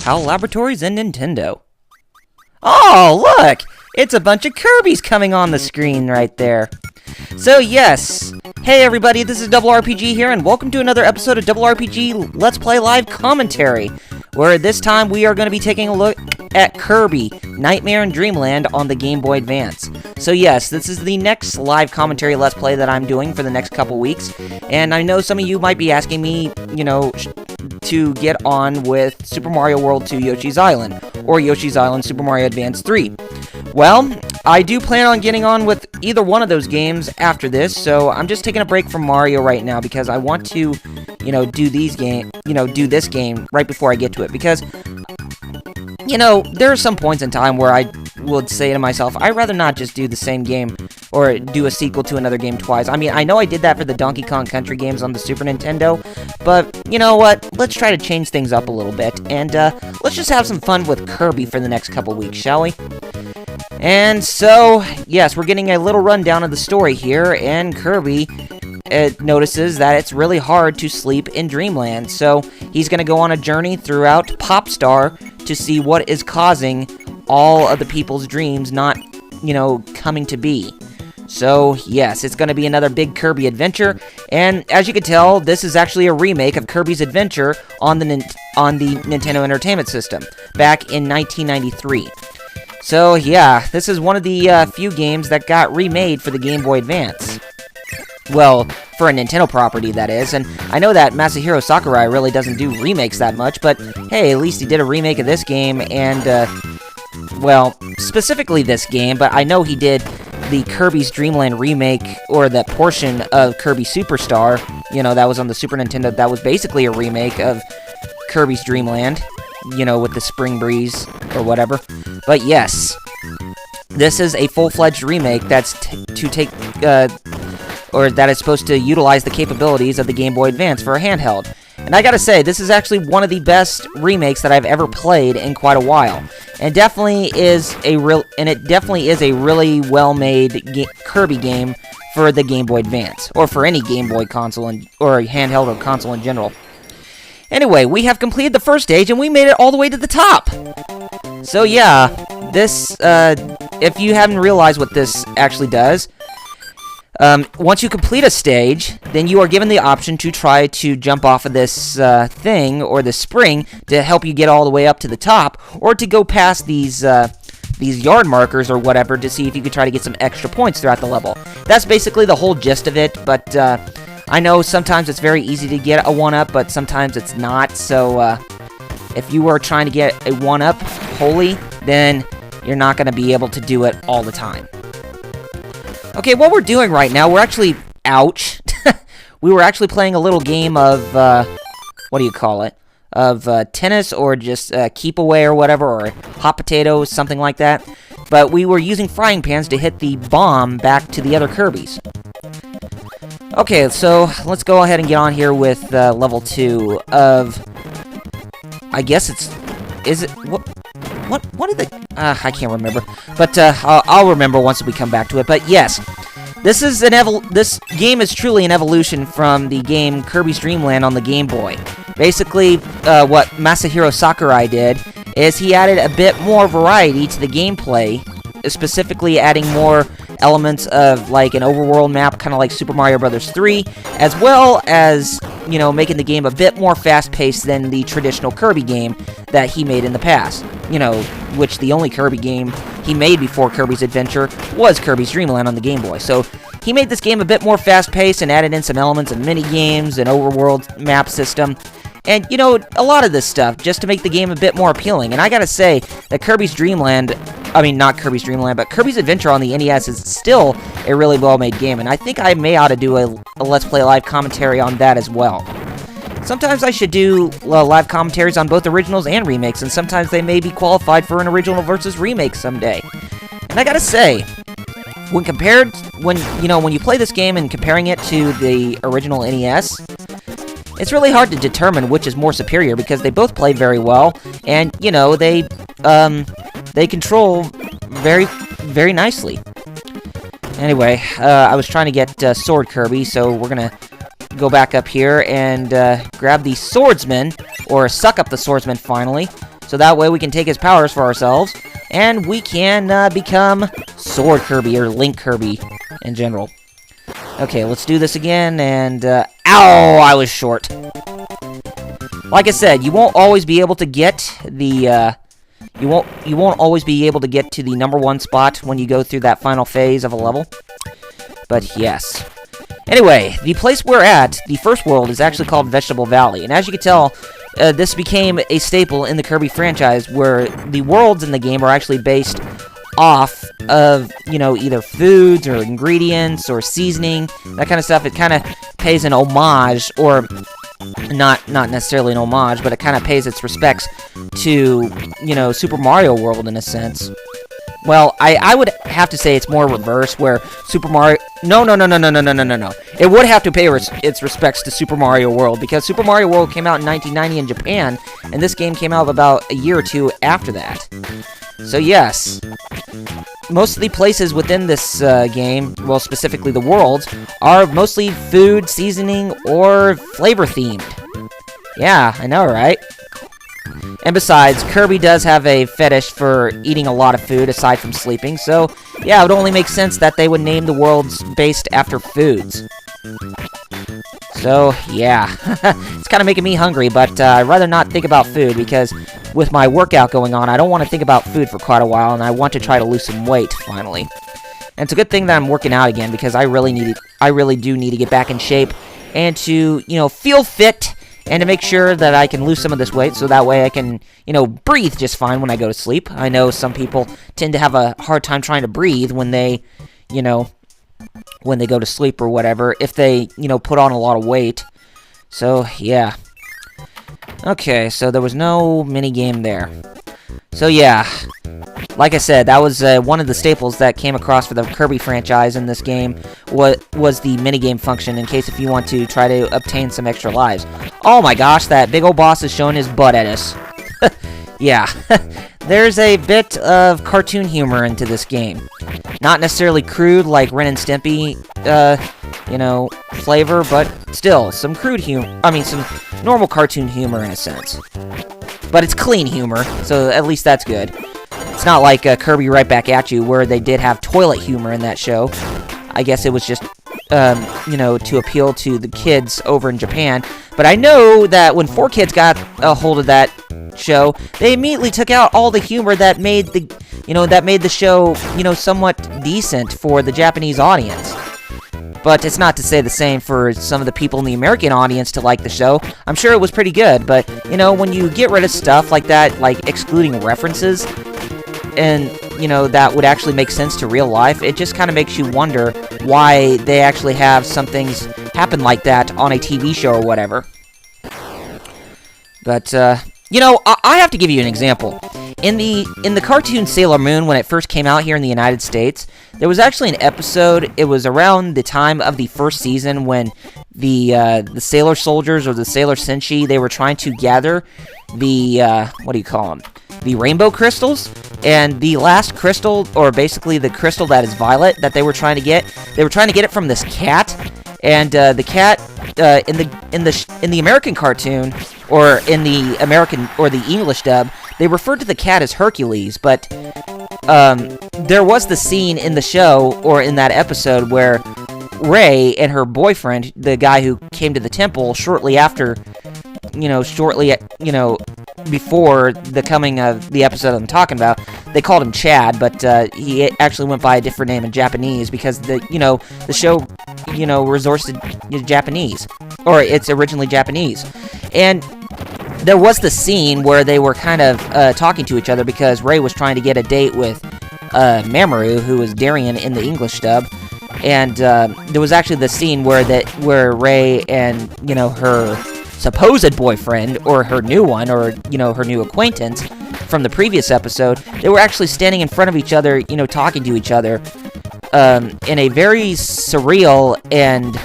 HAL Laboratories and Nintendo. Oh, look! It's a bunch of Kirbys coming on the screen right there. So, yes. Hey, everybody, this is RRPG here, and welcome to another episode of RRPG Let's Play Live Commentary, where this time we are going to be taking a look at Kirby, Nightmare in Dreamland on the Game Boy Advance. So, yes, this is the next live commentary Let's Play that I'm doing for the next couple weeks, and I know some of you might be asking me, to get on with Super Mario World 2 Yoshi's Island, or Yoshi's Island Super Mario Advance 3. Well, I do plan on getting on with either one of those games after this, so I'm just taking a break from Mario right now because I want to, do this game right before I get to it, because, there are some points in time where I would say to myself, I'd rather not just do the same game or do a sequel to another game twice. I mean, I know I did that for the Donkey Kong Country games on the Super Nintendo, but you know what? Let's try to change things up a little bit, and let's just have some fun with Kirby for the next couple weeks, shall we? And so, yes, we're getting a little rundown of the story here, and Kirby notices that it's really hard to sleep in Dreamland, so he's going to go on a journey throughout Popstar to see what is causing all of the people's dreams not, coming to be. So, yes, it's going to be another big Kirby adventure, and as you can tell, this is actually a remake of Kirby's Adventure on the Nintendo Entertainment System, back in 1993. So, yeah, this is one of the few games that got remade for the Game Boy Advance. Well, for a Nintendo property, that is, and I know that Masahiro Sakurai really doesn't do remakes that much, but hey, at least he did a remake of this game, and, well, specifically this game, but I know he did the Kirby's Dreamland remake, or that portion of Kirby Superstar, that was on the Super Nintendo, that was basically a remake of Kirby's Dreamland, with the Spring Breeze, or whatever. But yes, this is a full-fledged remake that's that is supposed to utilize the capabilities of the Game Boy Advance for a handheld. And I gotta say, this is actually one of the best remakes that I've ever played in quite a while. And it definitely is a really well-made Kirby game for the Game Boy Advance, or for any Game Boy console, or handheld or console in general. Anyway, we have completed the first stage, and we made it all the way to the top! So yeah, this, if you haven't realized what this actually does, once you complete a stage, then you are given the option to try to jump off of this thing, or the spring, to help you get all the way up to the top, or to go past these yard markers or whatever to see if you could try to get some extra points throughout the level. That's basically the whole gist of it, but I know sometimes it's very easy to get a 1-up, but sometimes it's not, so if you are trying to get a 1-up wholly, then you're not going to be able to do it all the time. Okay, what we're doing right now, we're actually... Ouch! We were actually playing a little game of, what do you call it? Of tennis, or just keep away or whatever, or hot potatoes, something like that. But we were using frying pans to hit the bomb back to the other Kirbys. Okay, so let's go ahead and get on here with level 2 of... I guess it's... Is it... What are the... I can't remember. But I'll remember once we come back to it. But yes, this is this game is truly an evolution from the game Kirby's Dream Land on the Game Boy. Basically, what Masahiro Sakurai did is he added a bit more variety to the gameplay, specifically adding more elements of like an overworld map, kind of like Super Mario Bros. 3, as well as, making the game a bit more fast-paced than the traditional Kirby game that he made in the past. Which the only Kirby game he made before Kirby's Adventure was Kirby's Dream Land on the Game Boy. So he made this game a bit more fast-paced and added in some elements of mini-games and overworld map system. And, a lot of this stuff just to make the game a bit more appealing. And I gotta say that Kirby's Dream Land, I mean, not Kirby's Dream Land, but Kirby's Adventure on the NES is still a really well-made game. And I think I may ought to do a Let's Play live commentary on that as well. Sometimes I should do live commentaries on both originals and remakes, and sometimes they may be qualified for an original versus remake someday. And I gotta say, when you play this game and comparing it to the original NES, it's really hard to determine which is more superior because they both play very well, and they control very, very nicely. Anyway, I was trying to get Sword Kirby, so we're gonna go back up here and grab the Swordsman or suck up the swordsman finally, so that way we can take his powers for ourselves, and we can become Sword Kirby, or Link Kirby in general. Okay, let's do this again, and, ow, I was short. Like I said, you won't always be able to get the, you won't always be able to get to the #1 spot when you go through that final phase of a level. But yes. Anyway, the place we're at, the first world, is actually called Vegetable Valley. And as you can tell, this became a staple in the Kirby franchise, where the worlds in the game are actually based off of, you know, either foods or ingredients or seasoning, that kind of stuff. It kind of pays an homage, or not necessarily an homage, but it kind of pays its respects to, you know, Super Mario World in a sense. Well, I would have to say it's more reverse, where Super Mario... No. It would have to pay its respects to Super Mario World, because Super Mario World came out in 1990 in Japan, and this game came out about a year or two after that. So yes, most of the places within this game, well, specifically the worlds, are mostly food, seasoning, or flavor-themed. Yeah, I know, right? And besides, Kirby does have a fetish for eating a lot of food aside from sleeping, so yeah, it would only make sense that they would name the worlds based after foods. So, yeah, it's kind of making me hungry, but I'd rather not think about food, because with my workout going on, I don't want to think about food for quite a while, and I want to try to lose some weight, finally. And it's a good thing that I'm working out again, because I really do need to get back in shape, and to, you know, feel fit, and to make sure that I can lose some of this weight, so that way I can, you know, breathe just fine when I go to sleep. I know some people tend to have a hard time trying to breathe when they, you know, when they go to sleep or whatever, if they, you know, put on a lot of weight. So, yeah. Okay, so there was no minigame there. So, yeah. Like I said, that was one of the staples that came across for the Kirby franchise in this game, was the minigame function, in case if you want to try to obtain some extra lives. Oh my gosh, that big old boss is showing his butt at us. Yeah. There's a bit of cartoon humor into this game. Not necessarily crude like Ren and Stimpy, you know, flavor, but still, some crude humor. I mean, some normal cartoon humor in a sense. But it's clean humor, so at least that's good. It's not like Kirby Right Back At You, where they did have toilet humor in that show. I guess it was just, you know, to appeal to the kids over in Japan. But I know that when 4Kids got a hold of that show, they immediately took out all the humor that made the, you know, that made the show, you know, somewhat decent for the Japanese audience. But it's not to say the same for some of the people in the American audience to like the show. I'm sure it was pretty good, but, you know, when you get rid of stuff like that, like excluding references, and, you know, that would actually make sense to real life, it just kind of makes you wonder why they actually have some things happen like that on a TV show or whatever. But, you know, I have to give you an example. In the cartoon Sailor Moon, when it first came out here in the United States, there was actually an episode. It was around the time of the first season when the Sailor Soldiers, or the Sailor Senshi, they were trying to gather the, what do you call them? The rainbow crystals. And the last crystal, or basically the crystal that is violet, that they were trying to get it from this cat. And the cat, in the American cartoon, or in the American or the English dub, they referred to the cat as Hercules. But there was the scene in the show, or in that episode, where Ray and her boyfriend, the guy who came to the temple shortly before the coming of the episode I'm talking about, they called him Chad, but he actually went by a different name in Japanese, because the show, you know, resorts to Japanese, or it's originally Japanese. And there was the scene where they were kind of talking to each other, because Ray was trying to get a date with Mamoru, who was Darien in the English dub. And there was actually the scene where Ray and, you know, her supposed boyfriend, or her new one, or, you know, her new acquaintance from the previous episode, they were actually standing in front of each other, you know, talking to each other in a very surreal and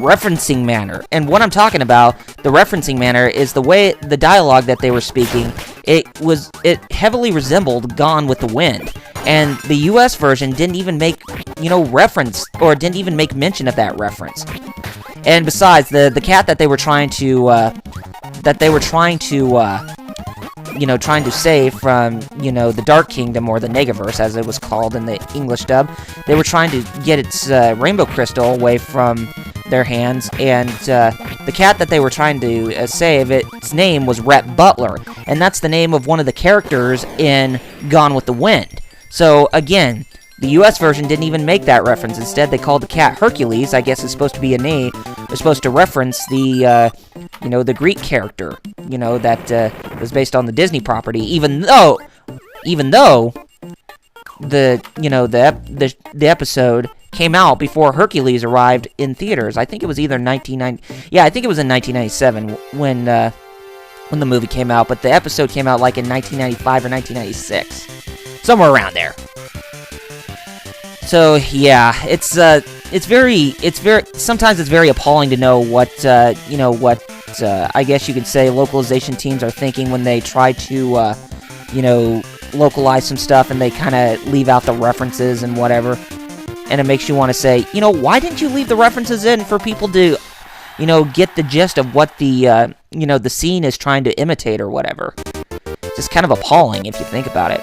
referencing manner. And what I'm talking about, the referencing manner, is the way, the dialogue that they were speaking, it heavily resembled Gone with the Wind. And the US version didn't even make, you know, reference, or didn't even make mention of that reference. And besides, the cat that they were trying to that they were trying to, trying to save from, the Dark Kingdom, or the Negaverse, as it was called in the English dub. They were trying to get its Rainbow Crystal away from their hands, and the cat that they were trying to save, its name was Rhett Butler, and that's the name of one of the characters in Gone with the Wind. So, again, the US version didn't even make that reference. Instead, they called the cat Hercules. I guess it's supposed to be a name. It's supposed to reference the, the Greek character, that was based on the Disney property. Even though the episode came out before Hercules arrived in theaters. I think it was either 1990. Yeah, I think it was in 1997 when the movie came out. But the episode came out like in 1995 or 1996, somewhere around there. So yeah, sometimes it's very appalling to know what I guess you could say localization teams are thinking when they try to localize some stuff and they kind of leave out the references and whatever. And it makes you want to say, why didn't you leave the references in for people to, get the gist of what the the scene is trying to imitate or whatever. Just kind of appalling if you think about it.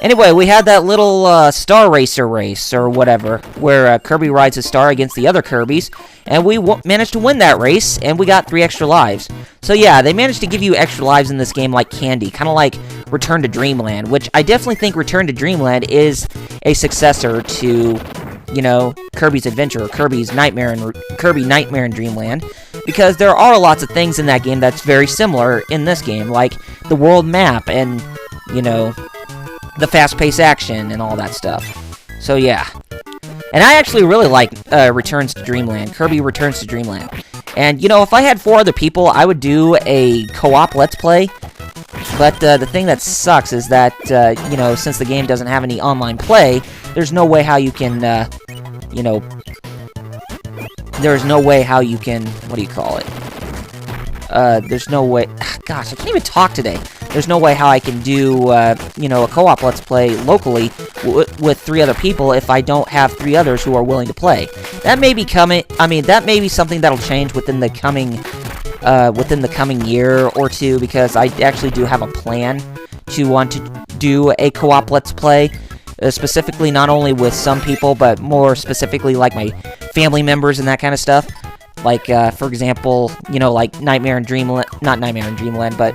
Anyway, we had that little Star Racer race, or whatever, where Kirby rides a star against the other Kirbys, and we managed to win that race, and we got 3 extra lives. So yeah, they managed to give you extra lives in this game like candy, kind of like Return to Dreamland, which I definitely think Return to Dreamland is a successor to, Kirby's Adventure, or Kirby Nightmare in Dreamland, because there are lots of things in that game that's very similar in this game, like the world map, and, the fast-paced action and all that stuff. So yeah. And I actually really like Returns to Dreamland, Kirby Returns to Dreamland. And, if I had 4 other people, I would do a co-op Let's Play. But the thing that sucks is that, since the game doesn't have any online play, there's no way how you can, there's no way how you can, what do you call it? There's no way, gosh, I can't even talk today. There's no way how I can do, a co-op Let's Play locally with 3 other people if I don't have 3 others who are willing to play. That may be coming, that may be something that'll change within the coming year or 2, because I actually do have a plan to want to do a co-op Let's Play, specifically not only with some people, but more specifically like my family members and that kind of stuff. Like, for example, like Nightmare in Dreamland, not Nightmare in Dreamland, but,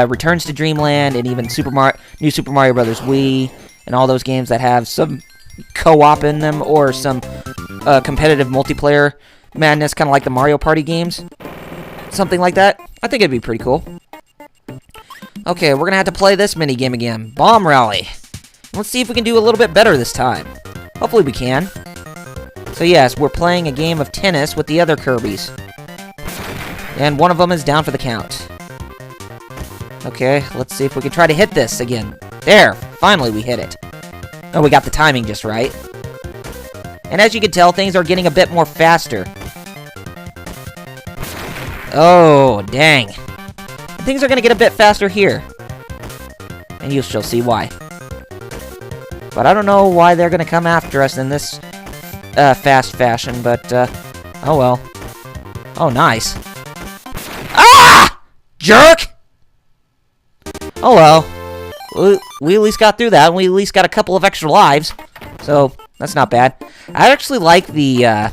Returns to Dreamland, and even New Super Mario Bros. Wii, and all those games that have some co-op in them, or some competitive multiplayer madness, kind of like the Mario Party games. Something like that. I think it'd be pretty cool. Okay, we're gonna have to play this minigame again. Bomb Rally. Let's see if we can do a little bit better this time. Hopefully we can. So yes, we're playing a game of tennis with the other Kirbys. And one of them is down for the count. Okay, let's see if we can try to hit this again. There! Finally we hit it. Oh, we got the timing just right. And as you can tell, things are getting a bit more faster. Oh, dang. Things are going to get a bit faster here. And you shall see why. But I don't know why they're going to come after us in this fast fashion, but, oh well. Oh, nice. Ah! Jerk! Oh well. We at least got through that, and we at least got a couple of extra lives. So, that's not bad. I actually like the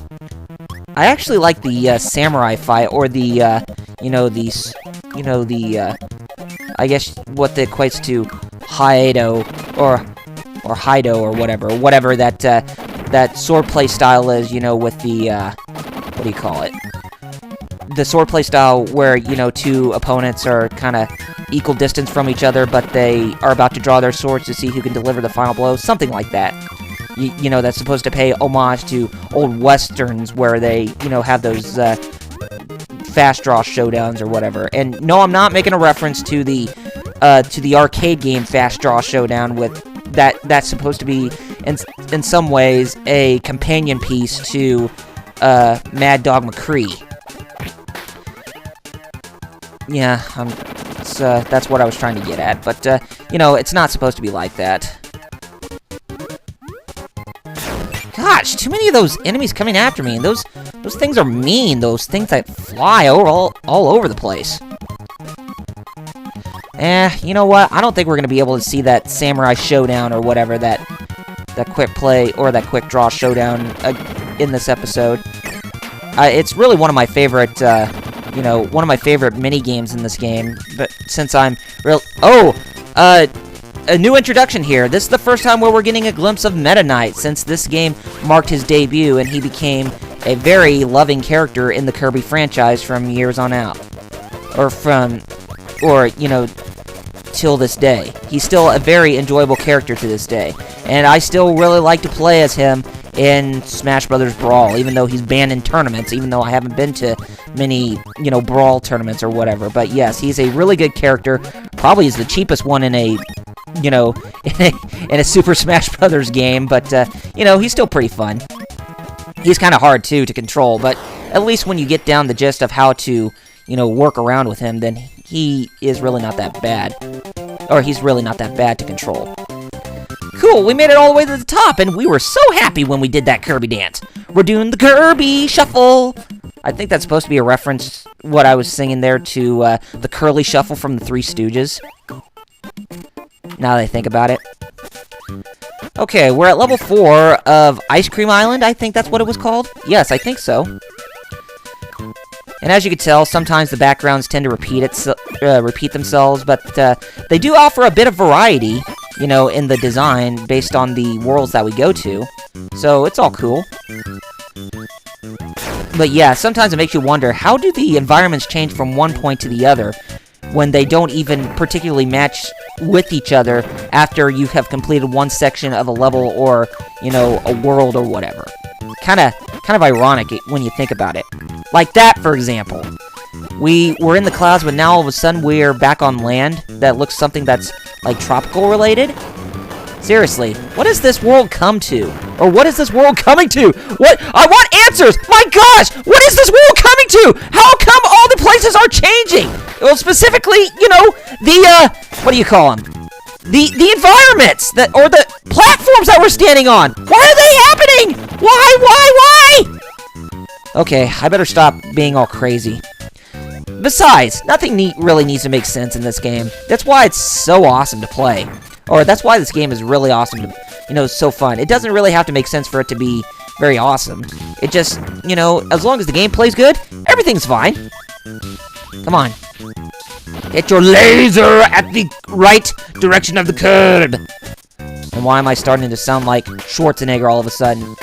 samurai fight, or the, I guess what that equates to Haido, or Haido, or whatever that swordplay style is, with the, what do you call it? The swordplay style where, 2 opponents are kind of equal distance from each other, but they are about to draw their swords to see who can deliver the final blow. Something like that. That's supposed to pay homage to old westerns where they, have those fast draw showdowns or whatever. And no, I'm not making a reference to the arcade game Fast Draw Showdown with that's supposed to be in some ways a companion piece to Mad Dog McCree. Yeah, that's what I was trying to get at, but it's not supposed to be like that. Gosh, too many of those enemies coming after me, and those things are mean. Those things that fly all over the place. You know what? I don't think we're gonna be able to see that samurai showdown or whatever, that quick play or that quick draw showdown in this episode. It's really one of my favorite, one of my favorite mini games in this game. But since I'm a new introduction here. This is the first time where we're getting a glimpse of Meta Knight, since this game marked his debut and he became a very loving character in the Kirby franchise from years on out. Till this day. He's still a very enjoyable character to this day. And I still really like to play as him in Smash Brothers Brawl, even though he's banned in tournaments, even though I haven't been to many, Brawl tournaments or whatever. But yes, he's a really good character. Probably is the cheapest one in a in a Super Smash Brothers game, but, he's still pretty fun. He's kind of hard, too, to control, but at least when you get down the gist of how to, work around with him, then he is really not that bad. Or he's really not that bad to control. Cool, we made it all the way to the top, and we were so happy when we did that Kirby dance. We're doing the Kirby Shuffle! I think that's supposed to be a reference, what I was singing there, to the Curly Shuffle from the Three Stooges. Now that I think about it. Okay, we're at level 4 of Ice Cream Island. I think that's what it was called. Yes, I think so. And as you can tell, sometimes the backgrounds tend to repeat themselves, but they do offer a bit of variety, in the design based on the worlds that we go to. So it's all cool. But yeah, sometimes it makes you wonder, how do the environments change from one point to the other when they don't even particularly match with each other after you have completed one section of a level or, a world or whatever. Kind of ironic when you think about it. Like that, for example. We were in the clouds, but now all of a sudden we're back on land that looks something that's, like, tropical related. Seriously, what does this world come to? Or what is this world coming to? What? I want answers! My gosh! What is this world coming to? How come all the places are changing? Well, specifically, what do you call them? The environments, or the platforms that we're standing on. Why are they happening? Why? Okay, I better stop being all crazy. Besides, nothing really needs to make sense in this game. That's why it's so awesome to play. Or that's why this game is really awesome to, so fun. It doesn't really have to make sense for it to be very awesome. It just, as long as the game plays good, everything's fine. Come on. Hit your laser at the right direction of the curb. And why am I starting to sound like Schwarzenegger all of a sudden?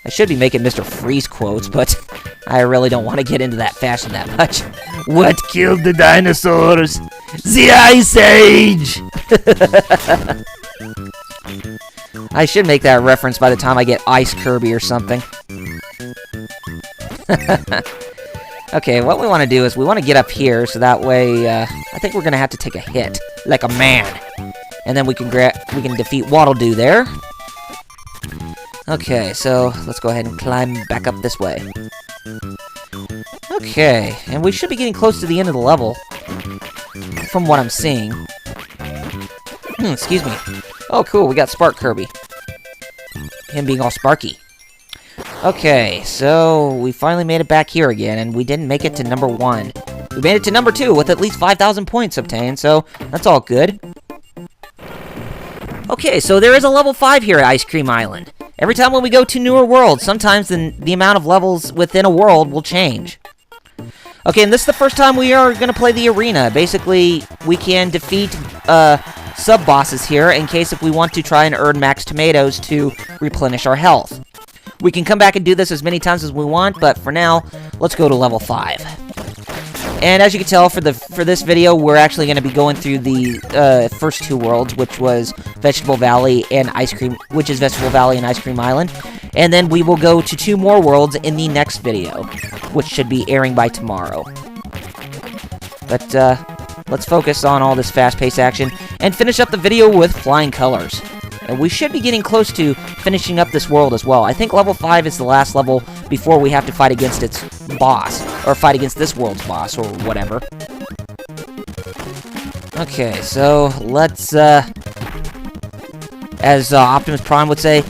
I should be making Mr. Freeze quotes, but I really don't want to get into that fashion that much. What killed the dinosaurs? The Ice Age! I should make that reference by the time I get Ice Kirby or something. Okay, what we want to do is we want to get up here, so that way, I think we're going to have to take a hit, like a man. And then we can defeat Waddle-Doo there. Okay, so let's go ahead and climb back up this way. Okay, and we should be getting close to the end of the level, from what I'm seeing. Excuse me. Oh, cool, we got Spark Kirby. Him being all sparky. Okay, so we finally made it back here again, and we didn't make it to number 1. We made it to number 2 with at least 5,000 points obtained, so that's all good. Okay, so there is a level 5 here at Ice Cream Island. Every time when we go to newer worlds, sometimes the amount of levels within a world will change. Okay, and this is the first time we are going to play the arena. Basically, we can defeat sub-bosses here in case if we want to try and earn max tomatoes to replenish our health. We can come back and do this as many times as we want, but for now, let's go to level 5. And as you can tell, for this video, we're actually going to be going through the first 2 worlds, which was Vegetable Valley and Ice Cream Island. And then we will go to 2 more worlds in the next video, which should be airing by tomorrow. But let's focus on all this fast-paced action and finish up the video with flying colors. And we should be getting close to finishing up this world as well. I think level 5 is the last level before we have to fight against its boss, or fight against this world's boss, or whatever. Okay, so let's, as Optimus Prime would say,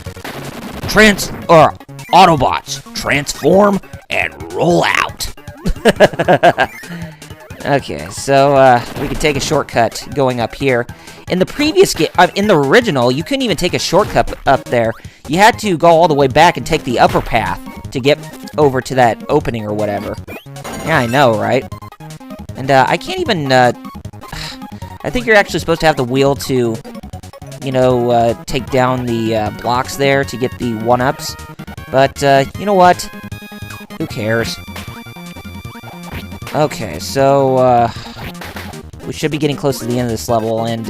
Autobots, transform and roll out. Okay, so we could take a shortcut going up here. In the previous game, in the original, you couldn't even take a shortcut up there. You had to go all the way back and take the upper path to get over to that opening or whatever. Yeah, I know, right? And I can't even. I think you're actually supposed to have the wheel to, you know, take down the blocks there to get the one-ups. But you know what? Who cares? Okay, so, we should be getting close to the end of this level, and,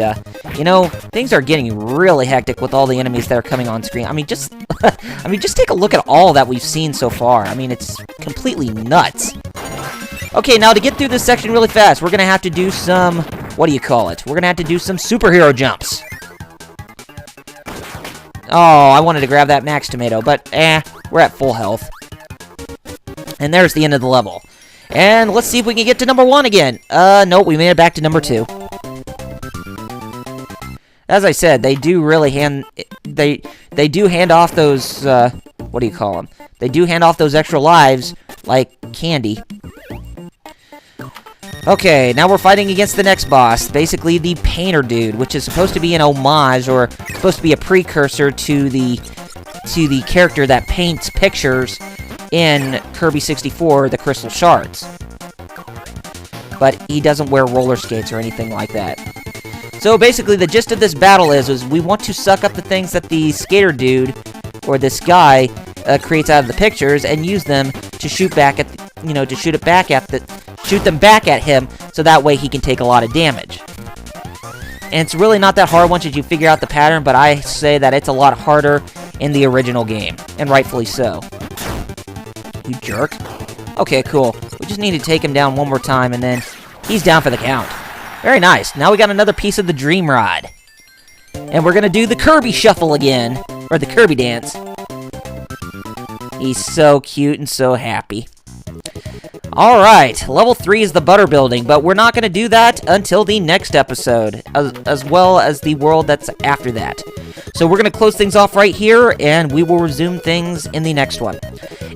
you know, things are getting really hectic with all the enemies that are coming on screen. I mean, just, just take a look at all that we've seen so far. I mean, it's completely nuts. Okay, now to get through this section really fast, we're gonna have to do some, what do you call it? We're gonna have to do some superhero jumps. Oh, I wanted to grab that max tomato, but, we're at full health. And there's the end of the level. And let's see if we can get to number 1 again. Nope, we made it back to number 2. As I said, they do really they do hand off those, what do you call them? They do hand off those extra lives like candy. Okay, now we're fighting against the next boss, basically the Painter Dude, which is supposed to be an homage, or supposed to be a precursor to the character that paints pictures in Kirby 64, the Crystal Shards. But he doesn't wear roller skates or anything like that. So basically, the gist of this battle is we want to suck up the things that the Skater Dude, or this guy, creates out of the pictures, and use them to shoot back at, shoot them back at him, so that way he can take a lot of damage. And it's really not that hard once you figure out the pattern, but I say that it's a lot harder in the original game, and rightfully so. You jerk. Okay, cool. We just need to take him down one more time, and then he's down for the count. Very nice. Now we got another piece of the Dream Rod. And we're gonna do the Kirby Shuffle again. Or the Kirby Dance. He's so cute and so happy. Alright, level 3 is the Butter Building, but we're not gonna do that until the next episode, as well as the world that's after that. So we're gonna close things off right here, and we will resume things in the next one.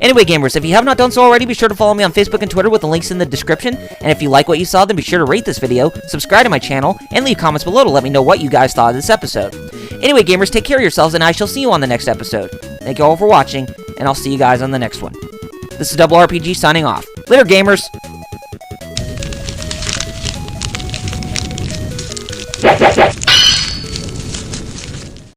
Anyway, gamers, if you have not done so already, be sure to follow me on Facebook and Twitter with the links in the description. And if you like what you saw, then be sure to rate this video, subscribe to my channel, and leave comments below to let me know what you guys thought of this episode. Anyway, gamers, take care of yourselves, and I shall see you on the next episode. Thank you all for watching, and I'll see you guys on the next one. This is RRPG signing off. Later, gamers!